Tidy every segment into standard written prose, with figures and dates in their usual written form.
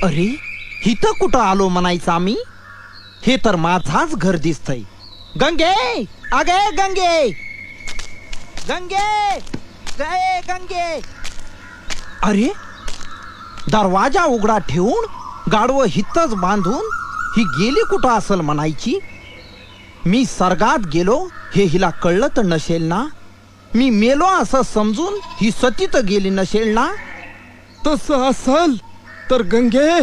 अरे इथं कुठं आलो म्हणायचं आम्ही? हे तर माझाच घर दिसतंय. गंगे, अगे गंगे, गंगे, गए गंगे. अरे दरवाजा उघडा ठेवून गाडवं हितच बांधून ही गेली कुठं असल म्हणायची? मी सर्गात गेलो हे हिला कळलं तर नसेल ना? मी मेलो असं समजून ही सतीत गेली नसेल ना? तसं असल तर गंगे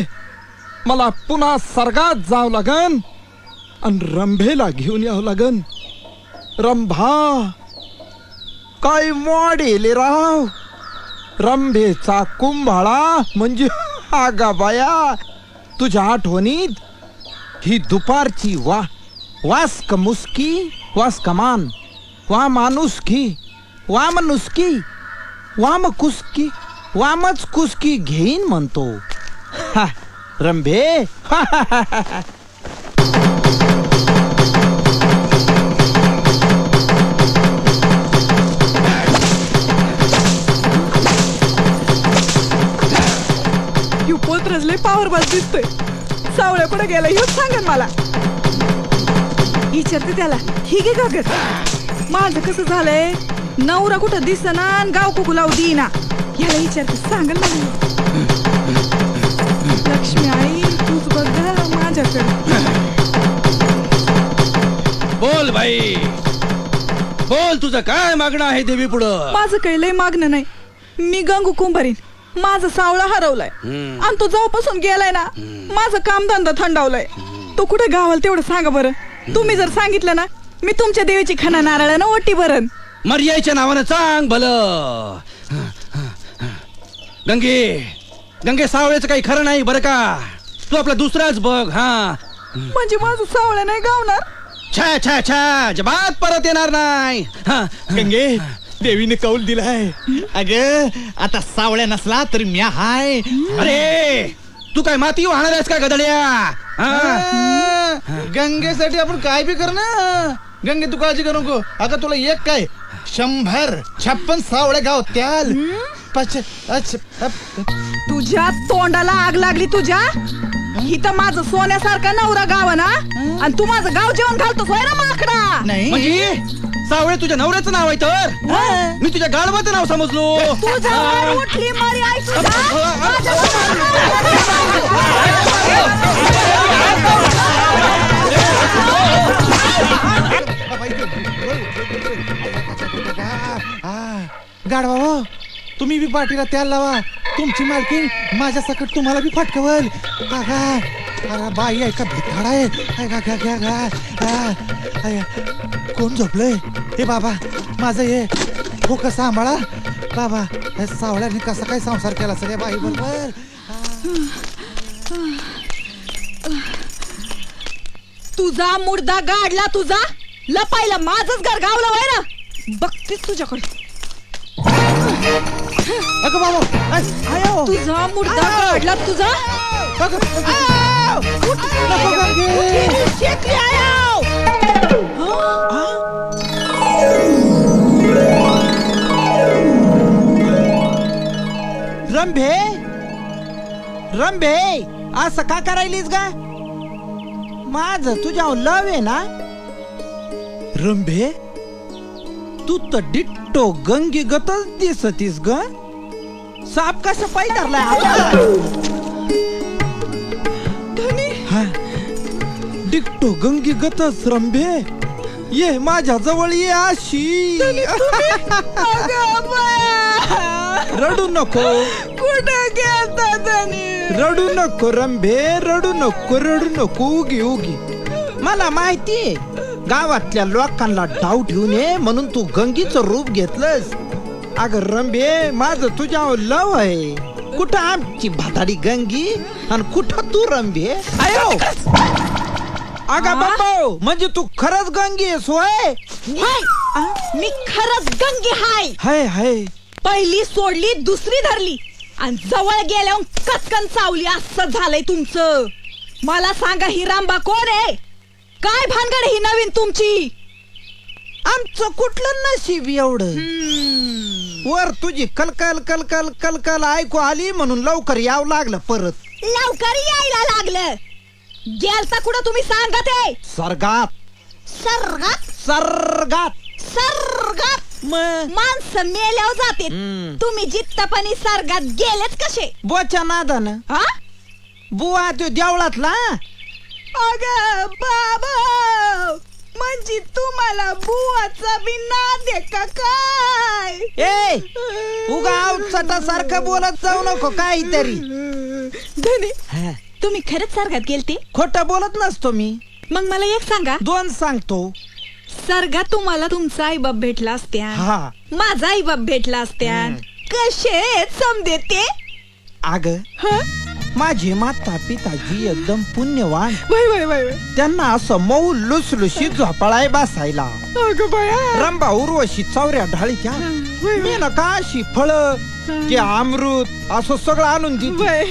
मला पुन्हा सर्गात जावं लागन आणि रंभेला घेऊन यावं लागन. रंभा काय मॉडेल राव. रंभेचा कुंभाळा म्हणजे आगा बाया. तुझ्या आठवणीत ही दुपारची वास का मुस्की, वास कमान, वा माणुसकी, वाम नुसकी, वाम कुसकी, वामच कुसकी घेईन म्हणतो. हा रंभे. पोत रजले पावर बस दिसतोय. सावळ्या कुठे गेला हेच सांगन मला. विचारते त्याला. ही घे कागद. माझं कसं झालंय, नवरा कुठं दिसना आणि गाव कुकू लावू देईना. याला विचारते सांगल मला. लक्ष्मी आई तूच बघ माझ्याकडे. बोल बाई, बोल तुझं काय मागणं आहे देवी पुढं? माझं काही लय मागणं नाही. मी गंगू कुंभारीन. माझा सावळा हरवलाय आणि तो जेव्हापासून गेलाय ना माझं कामधंदा थंडावलाय. तो कुठे गावाला तेवढं सांगा बरं. तुम्ही जर सांगितलं ना मी तुमच्या देवीची खणा नारळानं ओटी भरण. मर्यादेच्या नावानं सांग भलं. गंगे सावळ्याचं काही खरं नाही बरं का. तू आपला दुसराच बघ. हा म्हणजे माझं सावळ्या नाही गावणार. छा छा छा जबात परत येणार नाही. गंगे देवीने कौल दिलाय. अग आता सावळ्या नसला तरी म्या हाय. अरे तू काय माती वाहणार आहेस का गदड्या? गंगेसाठी आपण काय बी कर ना. गंगे तू काळजी करू नको. अगं तुला एक काय 156 सावळे गाव त्याल. तुझ्या तोंडाला आग लागली तुझ्या. इथं माझं सोन्यासारखा नवरा गाव ना आणि तू माझं गाव जेवण घालतोस होय ना माकडा. नाही म्हणजे सावळे तुझ्या नवऱ्याचं नाव आहे तर मी तुझ्या गाढवाचं नाव समजलो. तुझ्यावर उठली मारी आई तुझा. गाडवा हो, तुम्ही बी पाठीला त्याला लावा. तुमची मालकी माझ्या सकट तुम्हाला बी फटकवल. अरे बाई आहे का भिकाड आहे. कोण झोपलंय? हे बाबा माझं हे हो कसं सांभाळा बाबा. सावळ्याने कसा काय संसार केला सगळ्या बाई बरोबर. तुझा मुर्दा गाडला तुझा. लपायला माझंच घर गावलं वय ना. बघतेच तुझ्याकडे. अगं बाबा आयो. तुझा मुर्दा गाडला तुझा. रंभे रंभे असं का करायलीस ग? माझ तुझ्यावर लव आहे ना. रंभे तू तर डिट्टो गंगी गतच दिसतीस ग. साप कसं पाय धरलाय? डिट्टो गंगी गतच रंभे. ये माझ्या जवळ ये अशी. रडू नको. कुठे गेलता रडू नको रंभे, रडू नको, रडू नको. उगी उगी मला माहितीये गावातल्या लोकांना डाव ठेवून ये म्हणून तू गंगीचं रूप घेतलंस. अगं रंभे माझं तुझ्यावर लव आहे. कुठं आमची भाताडी गंगी आणि कुठं तू रंभे. आयो अगं बाबा म्हणजे तू खरंच गंगी आहेस होय? मी खरंच गंगी हाय. हाय हाय. पहिली सोडली दुसरी धरली आणि जवळ गेल्यावर कचकन चावली. असं झालंय तुमचं. मला सांगा ही रांबा कोण आहे? काय भानगड ही नवीन तुमची? आमचं कुठलं नशीब एवढं. वर तुझी कलकल कलकल कलकल ऐकू आली म्हणून लवकर यावं लागलं परत. लवकर यायला लागलं. गेलता कुठं तुम्ही सांगा ते. सर्गात सर्गात सर्गात सर्गात मग माणसं मेल्यावर जाते. हम्म. तुम्ही जित्तापणी सर्गात गेलेच कसे? बोच्या नादानं हा? बुवा तो देवळातला. अग बाबा, म्हणजे तुम्हाला बुवाचा बी नाद आहे का काय? ए उगा सारखं बोलत जाऊ नको काहीतरी. धनी, हा, तुम्ही खरंच सर्गात गेलते? खोटं बोलत नसतो मी. मग मला एक सांगा, दोन सांगतो. सर्गात तुम्हाला तुमचा आईबाप भेटला असत्या, हा माझा आईबाप भेटला असत्या, कसे समजे ते? अग माझे माता पिताजी एकदम पुण्यवान. वय वय वय वय. त्यांना असं मऊ लुसलुशीत झोपाळाय बसायला. अगं बाया. रंभा उर्वशी चौऱ्या ढाळीच्या मी ना काशी फळ ते अमृत असं सगळं आणून दिली. वय.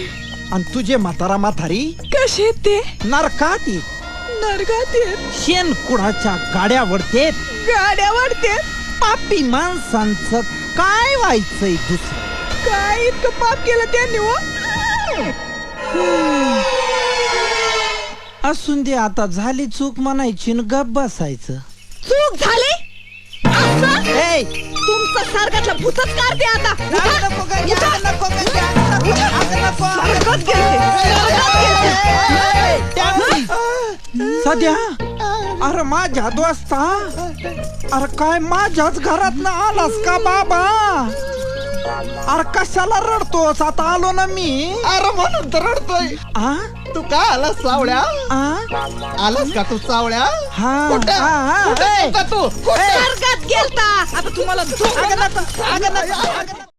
आणि तुझे म्हातारा म्हातारी कसे ते? नरकात येत. नरकात येत. शेण कुडाच्या गाड्यावर ते गाड्यावर ते. पापी माणसांचं काय व्हायचंय दुसरं. काय इतकं पाप केलं त्यांनी हो? असून दे आता, झाली चूक म्हणायची न गप बसायचं. चूक झाली असं? ए तुमचं सर्गातलं भूतच काढते आता. उठा. नको ग, या, नको ग, या, नको, अगं नको. सर्गात गेलते. सर्गात गेलते. सध्या अरे माझ्या दोस्ता, अरे काय माझ्याच घरात ना आलास का बाबा? अरे कशाला रडतोस? आता आलो ना मी. अरे म्हणून तर रडतोय. आ? तू का आलास सावळ्या? आ? आलास का तू सावळ्या? हा, कुठं? हा, हा. कुठं ए, गेलता तू? ए, सर्गात गेलता. आता तुम्हाला अगं नको, अगं नको, अगं नको.